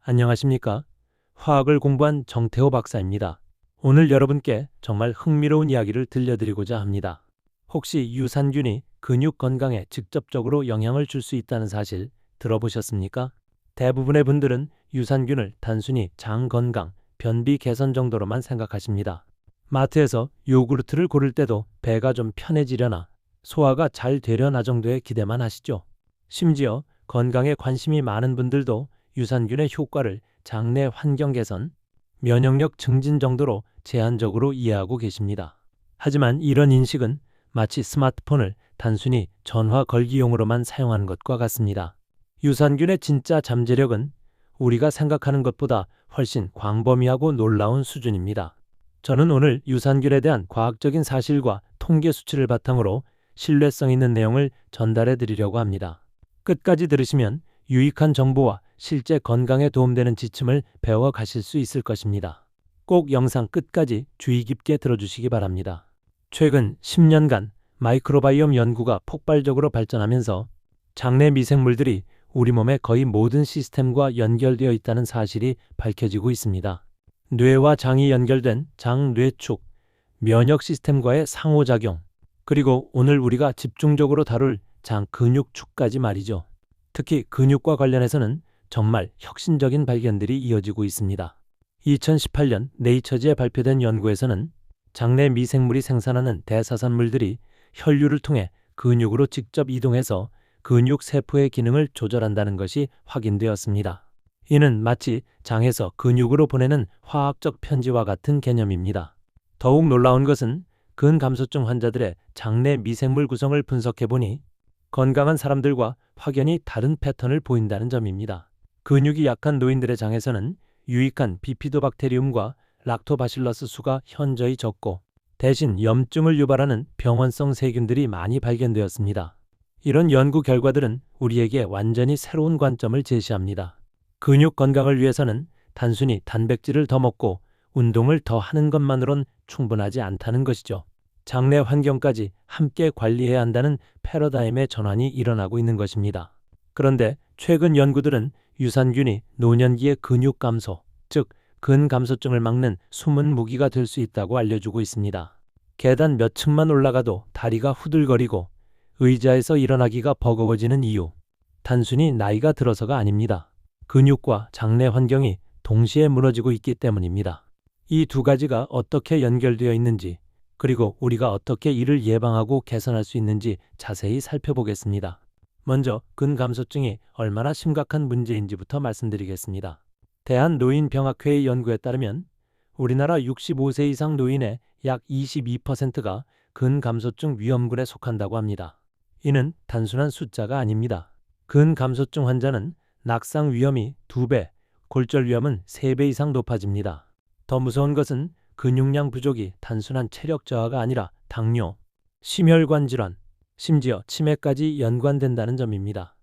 안녕하십니까? 화학을 공부한 정태호 박사입니다. 오늘 여러분께 정말 흥미로운 이야기를 들려드리고자 합니다. 혹시 유산균이 근육 건강에 직접적으로 영향을 줄 수 있다는 사실 들어보셨습니까? 대부분의 분들은 유산균을 단순히 장 건강, 변비 개선 정도로만 생각하십니다. 마트에서 요구르트를 고를 때도 배가 좀 편해지려나, 소화가 잘 되려나 정도의 기대만 하시죠. 심지어 건강에 관심이 많은 분들도 유산균의 효과를 장내 환경 개선, 면역력 증진 정도로 제한적으로 이해하고 계십니다. 하지만 이런 인식은 마치 스마트폰을 단순히 전화 걸기용으로만 사용하는 것과 같습니다. 유산균의 진짜 잠재력은 우리가 생각하는 것보다 훨씬 광범위하고 놀라운 수준입니다. 저는 오늘 유산균에 대한 과학적인 사실과 통계 수치를 바탕으로 신뢰성 있는 내용을 전달해 드리려고 합니다. 끝까지 들으시면 유익한 정보와 실제 건강에 도움되는 지침을 배워 가실 수 있을 것입니다. 꼭 영상 끝까지 주의 깊게 들어주시기 바랍니다. 최근 10년간 마이크로바이옴 연구가 폭발적으로 발전하면서 장내 미생물들이 우리 몸의 거의 모든 시스템과 연결되어 있다는 사실이 밝혀지고 있습니다. 뇌와 장이 연결된 장뇌축, 면역 시스템과의 상호작용, 그리고 오늘 우리가 집중적으로 다룰 장 근육축까지 말이죠. 특히 근육과 관련해서는 정말 혁신적인 발견들이 이어지고 있습니다. 2018년 네이처지에 발표된 연구에서는 장내 미생물이 생산하는 대사산물들이 혈류를 통해 근육으로 직접 이동해서 근육 세포의 기능을 조절한다는 것이 확인되었습니다. 이는 마치 장에서 근육으로 보내는 화학적 편지와 같은 개념입니다. 더욱 놀라운 것은 근감소증 환자들의 장내 미생물 구성을 분석해보니 건강한 사람들과 확연히 다른 패턴을 보인다는 점입니다. 근육이 약한 노인들의 장에서는 유익한 비피도박테리움과 락토바실러스 수가 현저히 적고 대신 염증을 유발하는 병원성 세균들이 많이 발견되었습니다. 이런 연구 결과들은 우리에게 완전히 새로운 관점을 제시합니다. 근육 건강을 위해서는 단순히 단백질을 더 먹고 운동을 더 하는 것만으론 충분하지 않다는 것이죠. 장내 환경까지 함께 관리해야 한다는 패러다임의 전환이 일어나고 있는 것입니다. 그런데 최근 연구들은 유산균이 노년기의 근육 감소, 즉 근감소증을 막는 숨은 무기가 될 수 있다고 알려주고 있습니다. 계단 몇 층만 올라가도 다리가 후들거리고 의자에서 일어나기가 버거워지는 이유, 단순히 나이가 들어서가 아닙니다. 근육과 장내 환경이 동시에 무너지고 있기 때문입니다. 이 두 가지가 어떻게 연결되어 있는지, 그리고 우리가 어떻게 이를 예방하고 개선할 수 있는지 자세히 살펴보겠습니다. 먼저 근감소증이 얼마나 심각한 문제인지부터 말씀드리겠습니다. 대한노인병학회의 연구에 따르면 우리나라 65세 이상 노인의 약 22%가 근감소증 위험군에 속한다고 합니다. 이는 단순한 숫자가 아닙니다. 근감소증 환자는 낙상 위험이 2배, 골절 위험은 3배 이상 높아집니다. 더 무서운 것은 근육량 부족이 단순한 체력 저하가 아니라 당뇨, 심혈관 질환, 심지어 치매까지 연관된다는 점입니다.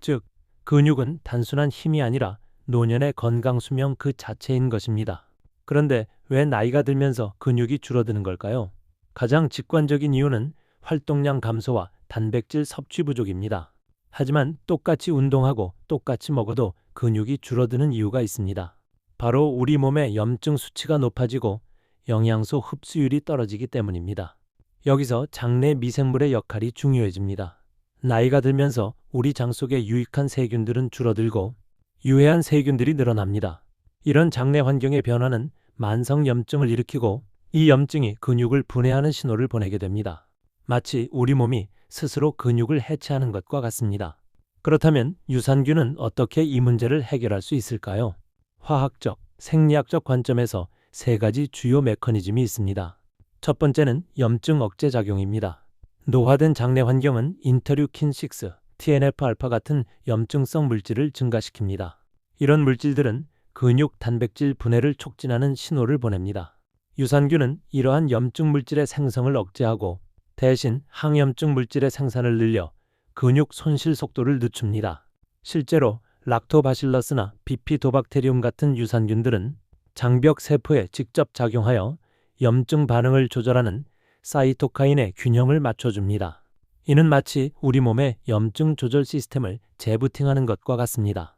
즉, 근육은 단순한 힘이 아니라 노년의 건강 수명 그 자체인 것입니다. 그런데 왜 나이가 들면서 근육이 줄어드는 걸까요? 가장 직관적인 이유는 활동량 감소와 단백질 섭취 부족입니다. 하지만 똑같이 운동하고 똑같이 먹어도 근육이 줄어드는 이유가 있습니다. 바로 우리 몸의 염증 수치가 높아지고 영양소 흡수율이 떨어지기 때문입니다. 여기서 장내 미생물의 역할이 중요해집니다. 나이가 들면서 우리 장 속의 유익한 세균들은 줄어들고 유해한 세균들이 늘어납니다. 이런 장내 환경의 변화는 만성 염증을 일으키고 이 염증이 근육을 분해하는 신호를 보내게 됩니다. 마치 우리 몸이 스스로 근육을 해체하는 것과 같습니다. 그렇다면 유산균은 어떻게 이 문제를 해결할 수 있을까요? 화학적, 생리학적 관점에서 세 가지 주요 메커니즘이 있습니다. 첫 번째는 염증 억제 작용입니다. 노화된 장내 환경은 인터류킨6, TNF-알파 같은 염증성 물질을 증가시킵니다. 이런 물질들은 근육 단백질 분해를 촉진하는 신호를 보냅니다. 유산균은 이러한 염증 물질의 생성을 억제하고 대신 항염증 물질의 생산을 늘려 근육 손실 속도를 늦춥니다. 실제로 락토바실러스나 비피도박테리움 같은 유산균들은 장벽 세포에 직접 작용하여 염증 반응을 조절하는 사이토카인의 균형을 맞춰줍니다. 이는 마치 우리 몸의 염증 조절 시스템을 재부팅하는 것과 같습니다.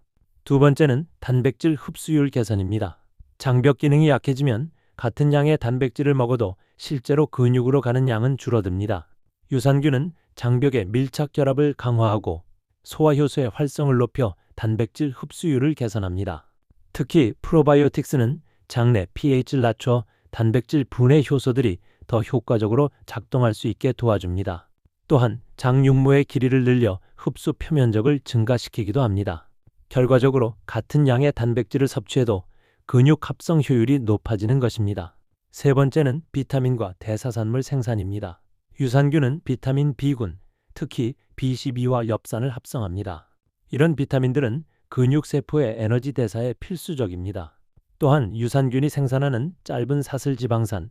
두 번째는 단백질 흡수율 개선입니다. 장벽 기능이 약해지면 같은 양의 단백질을 먹어도 실제로 근육으로 가는 양은 줄어듭니다. 유산균은 장벽의 밀착 결합을 강화하고 소화효소의 활성을 높여 단백질 흡수율을 개선합니다. 특히 프로바이오틱스는 장내 pH를 낮춰 단백질 분해 효소들이 더 효과적으로 작동할 수 있게 도와줍니다. 또한 장육모의 길이를 늘려 흡수 표면적을 증가시키기도 합니다. 결과적으로 같은 양의 단백질을 섭취해도 근육 합성 효율이 높아지는 것입니다. 세 번째는 비타민과 대사산물 생산입니다. 유산균은 비타민 B군, 특히 B12와 엽산을 합성합니다. 이런 비타민들은 근육세포의 에너지 대사에 필수적입니다. 또한 유산균이 생산하는 짧은 사슬지방산,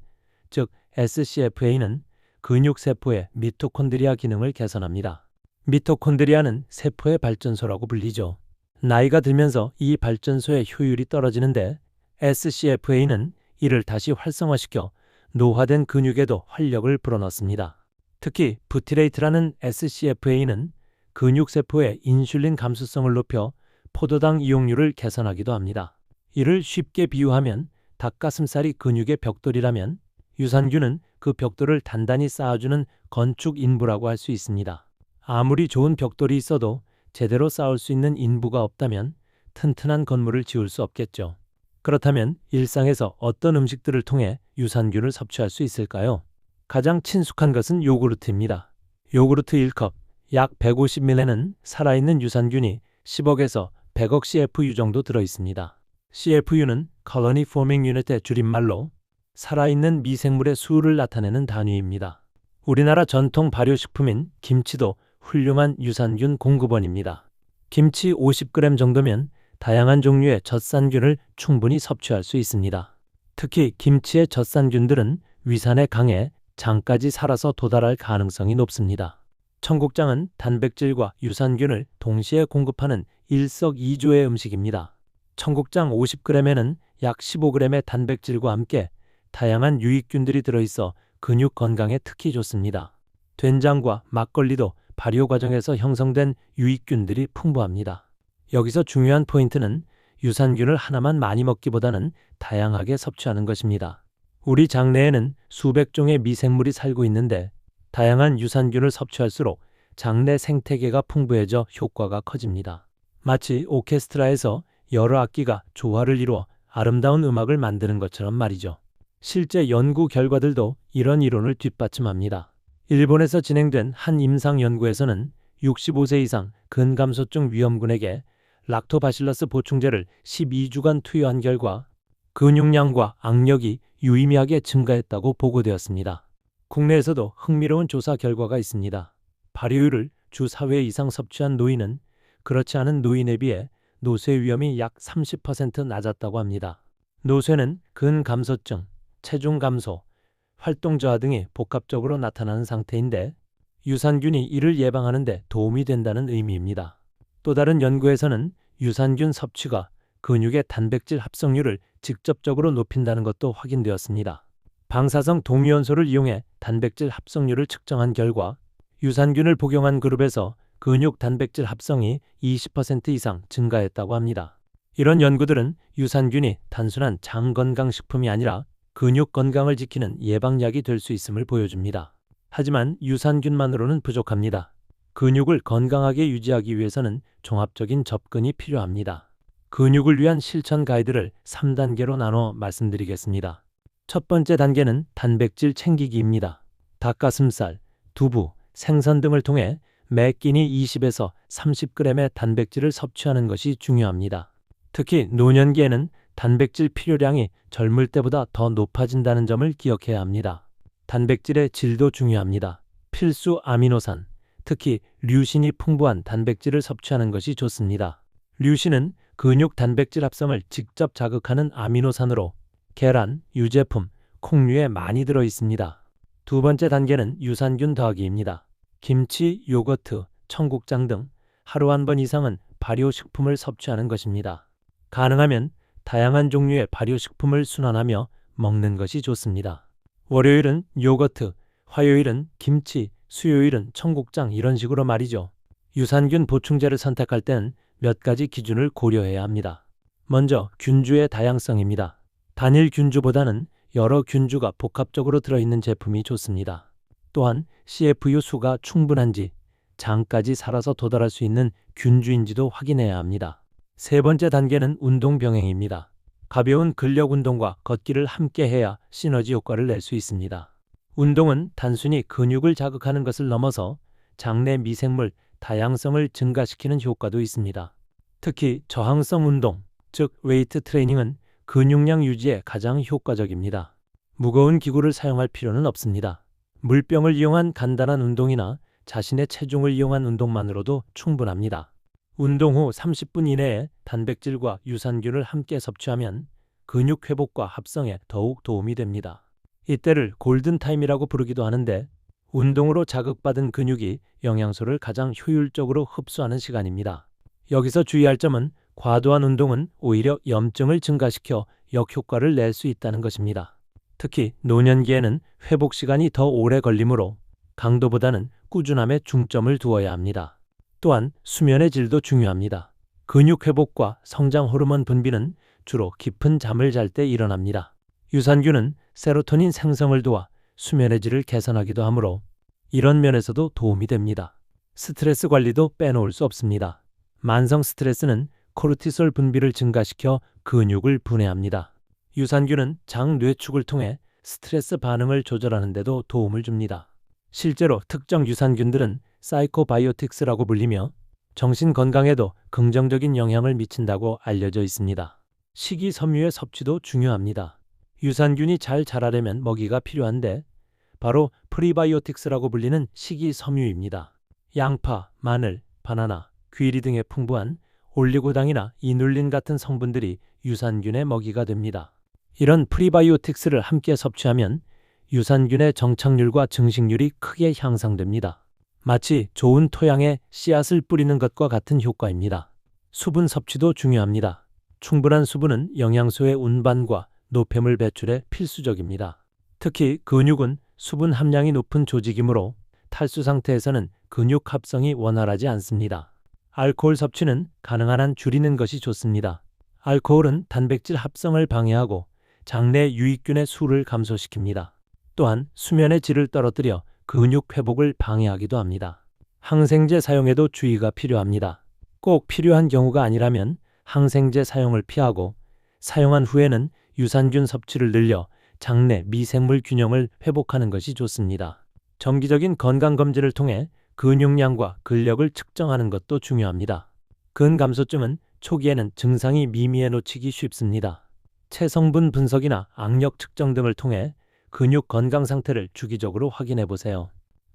즉 SCFA는 근육세포의 미토콘드리아 기능을 개선합니다. 미토콘드리아는 세포의 발전소라고 불리죠. 나이가 들면서 이 발전소의 효율이 떨어지는데 SCFA는 이를 다시 활성화시켜 노화된 근육에도 활력을 불어넣습니다. 특히 부티레이트라는 SCFA는 근육세포의 인슐린 감수성을 높여 포도당 이용률을 개선하기도 합니다. 이를 쉽게 비유하면 닭가슴살이 근육의 벽돌이라면 유산균은 그 벽돌을 단단히 쌓아주는 건축 인부라고 할 수 있습니다. 아무리 좋은 벽돌이 있어도 제대로 쌓을 수 있는 인부가 없다면 튼튼한 건물을 지을 수 없겠죠. 그렇다면 일상에서 어떤 음식들을 통해 유산균을 섭취할 수 있을까요? 가장 친숙한 것은 요구르트입니다. 요구르트 1컵, 약 150ml는 살아있는 유산균이 10억에서 100억 CFU 정도 들어있습니다. CFU는 Colony Forming Unit의 줄임말로 살아있는 미생물의 수를 나타내는 단위입니다. 우리나라 전통 발효식품인 김치도 훌륭한 유산균 공급원입니다. 김치 50g 정도면 다양한 종류의 젖산균을 충분히 섭취할 수 있습니다. 특히 김치의 젖산균들은 위산에 강해 장까지 살아서 도달할 가능성이 높습니다. 청국장은 단백질과 유산균을 동시에 공급하는 일석이조의 음식입니다. 청국장 50g에는 약 15g의 단백질과 함께 다양한 유익균들이 들어있어 근육 건강에 특히 좋습니다. 된장과 막걸리도 발효 과정에서 형성된 유익균들이 풍부합니다. 여기서 중요한 포인트는 유산균을 하나만 많이 먹기보다는 다양하게 섭취하는 것입니다. 우리 장내에는 수백 종의 미생물이 살고 있는데 다양한 유산균을 섭취할수록 장내 생태계가 풍부해져 효과가 커집니다. 마치 오케스트라에서 여러 악기가 조화를 이루어 아름다운 음악을 만드는 것처럼 말이죠. 실제 연구 결과들도 이런 이론을 뒷받침합니다. 일본에서 진행된 한 임상 연구에서는 65세 이상 근감소증 위험군에게 락토바실러스 보충제를 12주간 투여한 결과 근육량과 악력이 유의미하게 증가했다고 보고되었습니다. 국내에서도 흥미로운 조사 결과가 있습니다. 발효율을 주 4회 이상 섭취한 노인은 그렇지 않은 노인에 비해 노쇠 위험이 약 30% 낮았다고 합니다. 노쇠는 근감소증, 체중 감소, 활동 저하 등이 복합적으로 나타나는 상태인데 유산균이 이를 예방하는 데 도움이 된다는 의미입니다. 또 다른 연구에서는 유산균 섭취가 근육의 단백질 합성률을 직접적으로 높인다는 것도 확인되었습니다. 방사성 동위원소를 이용해 단백질 합성률을 측정한 결과 유산균을 복용한 그룹에서 근육 단백질 합성이 20% 이상 증가했다고 합니다. 이런 연구들은 유산균이 단순한 장 건강 식품이 아니라 근육 건강을 지키는 예방약이 될 수 있음을 보여줍니다. 하지만 유산균만으로는 부족합니다. 근육을 건강하게 유지하기 위해서는 종합적인 접근이 필요합니다. 근육을 위한 실천 가이드를 3단계로 나눠 말씀드리겠습니다. 첫 번째 단계는 단백질 챙기기입니다. 닭가슴살, 두부, 생선 등을 통해 매 끼니 20에서 30g의 단백질을 섭취하는 것이 중요합니다. 특히 노년기에는 단백질 필요량이 젊을 때보다 더 높아진다는 점을 기억해야 합니다. 단백질의 질도 중요합니다. 필수 아미노산, 특히 류신이 풍부한 단백질을 섭취하는 것이 좋습니다. 류신은 근육 단백질 합성을 직접 자극하는 아미노산으로 계란, 유제품, 콩류에 많이 들어 있습니다. 두 번째 단계는 유산균 더하기입니다. 김치, 요거트, 청국장 등 하루 한 번 이상은 발효식품을 섭취하는 것입니다. 가능하면 다양한 종류의 발효식품을 순환하며 먹는 것이 좋습니다. 월요일은 요거트, 화요일은 김치, 수요일은 청국장 이런 식으로 말이죠. 유산균 보충제를 선택할 땐 몇 가지 기준을 고려해야 합니다. 먼저 균주의 다양성입니다. 단일 균주보다는 여러 균주가 복합적으로 들어있는 제품이 좋습니다. 또한 CFU 수가 충분한지, 장까지 살아서 도달할 수 있는 균주인지도 확인해야 합니다. 세 번째 단계는 운동 병행입니다. 가벼운 근력 운동과 걷기를 함께 해야 시너지 효과를 낼 수 있습니다. 운동은 단순히 근육을 자극하는 것을 넘어서 장내 미생물 다양성을 증가시키는 효과도 있습니다. 특히 저항성 운동, 즉 웨이트 트레이닝은 근육량 유지에 가장 효과적입니다. 무거운 기구를 사용할 필요는 없습니다. 물병을 이용한 간단한 운동이나 자신의 체중을 이용한 운동만으로도 충분합니다. 운동 후 30분 이내에 단백질과 유산균을 함께 섭취하면 근육 회복과 합성에 더욱 도움이 됩니다. 이때를 골든타임이라고 부르기도 하는데 운동으로 자극받은 근육이 영양소를 가장 효율적으로 흡수하는 시간입니다. 여기서 주의할 점은 과도한 운동은 오히려 염증을 증가시켜 역효과를 낼 수 있다는 것입니다. 특히 노년기에는 회복 시간이 더 오래 걸리므로 강도보다는 꾸준함에 중점을 두어야 합니다. 또한 수면의 질도 중요합니다. 근육 회복과 성장 호르몬 분비는 주로 깊은 잠을 잘 때 일어납니다. 유산균은 세로토닌 생성을 도와 수면의 질을 개선하기도 하므로 이런 면에서도 도움이 됩니다. 스트레스 관리도 빼놓을 수 없습니다. 만성 스트레스는 코르티솔 분비를 증가시켜 근육을 분해합니다. 유산균은 장 뇌축을 통해 스트레스 반응을 조절하는 데도 도움을 줍니다. 실제로 특정 유산균들은 사이코바이오틱스라고 불리며 정신 건강에도 긍정적인 영향을 미친다고 알려져 있습니다. 식이섬유의 섭취도 중요합니다. 유산균이 잘 자라려면 먹이가 필요한데 바로 프리바이오틱스라고 불리는 식이섬유입니다. 양파, 마늘, 바나나, 귀리 등의 풍부한 올리고당이나 이눌린 같은 성분들이 유산균의 먹이가 됩니다. 이런 프리바이오틱스를 함께 섭취하면 유산균의 정착률과 증식률이 크게 향상됩니다. 마치 좋은 토양에 씨앗을 뿌리는 것과 같은 효과입니다. 수분 섭취도 중요합니다. 충분한 수분은 영양소의 운반과 노폐물 배출에 필수적입니다. 특히 근육은 수분 함량이 높은 조직이므로 탈수 상태에서는 근육 합성이 원활하지 않습니다. 알코올 섭취는 가능한 한 줄이는 것이 좋습니다. 알코올은 단백질 합성을 방해하고 장내 유익균의 수를 감소시킵니다. 또한 수면의 질을 떨어뜨려 근육 회복을 방해하기도 합니다. 항생제 사용에도 주의가 필요합니다. 꼭 필요한 경우가 아니라면 항생제 사용을 피하고 사용한 후에는 유산균 섭취를 늘려 장내 미생물 균형을 회복하는 것이 좋습니다. 정기적인 건강검진을 통해 근육량과 근력을 측정하는 것도 중요합니다. 근감소증은 초기에는 증상이 미미해 놓치기 쉽습니다. 체성분 분석이나 악력 측정 등을 통해 근육 건강 상태를 주기적으로 확인해 보세요.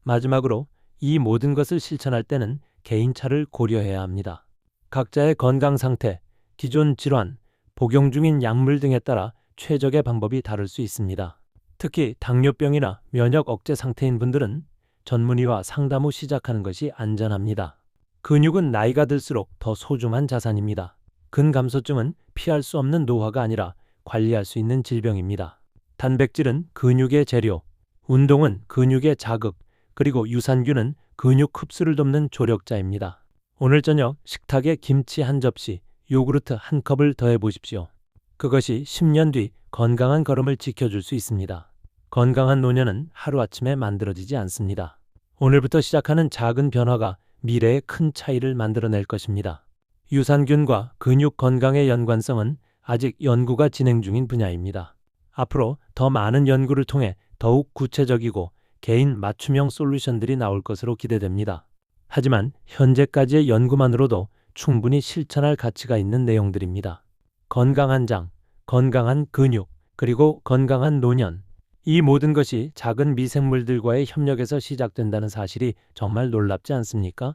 마지막으로 이 모든 것을 실천할 때는 개인차를 고려해야 합니다. 각자의 건강 상태, 기존 질환, 복용 중인 약물 등에 따라 최적의 방법이 다를 수 있습니다. 특히 당뇨병이나 면역 억제 상태인 분들은 전문의와 상담 후 시작하는 것이 안전합니다. 근육은 나이가 들수록 더 소중한 자산입니다. 근감소증은 피할 수 없는 노화가 아니라 관리할 수 있는 질병입니다. 단백질은 근육의 재료, 운동은 근육의 자극, 그리고 유산균은 근육 흡수를 돕는 조력자입니다. 오늘 저녁 식탁에 김치 한 접시, 요구르트 한 컵을 더해 보십시오. 그것이 10년 뒤 건강한 걸음을 지켜줄 수 있습니다. 건강한 노년은 하루아침에 만들어지지 않습니다. 오늘부터 시작하는 작은 변화가 미래에 큰 차이를 만들어낼 것입니다. 유산균과 근육 건강의 연관성은 아직 연구가 진행 중인 분야입니다. 앞으로 더 많은 연구를 통해 더욱 구체적이고 개인 맞춤형 솔루션들이 나올 것으로 기대됩니다. 하지만 현재까지의 연구만으로도 충분히 실천할 가치가 있는 내용들입니다. 건강한 장, 건강한 근육, 그리고 건강한 노년. 이 모든 것이 작은 미생물들과의 협력에서 시작된다는 사실이 정말 놀랍지 않습니까?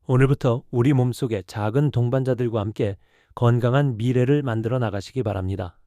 오늘부터 우리 몸속의 작은 동반자들과 함께 건강한 미래를 만들어 나가시기 바랍니다.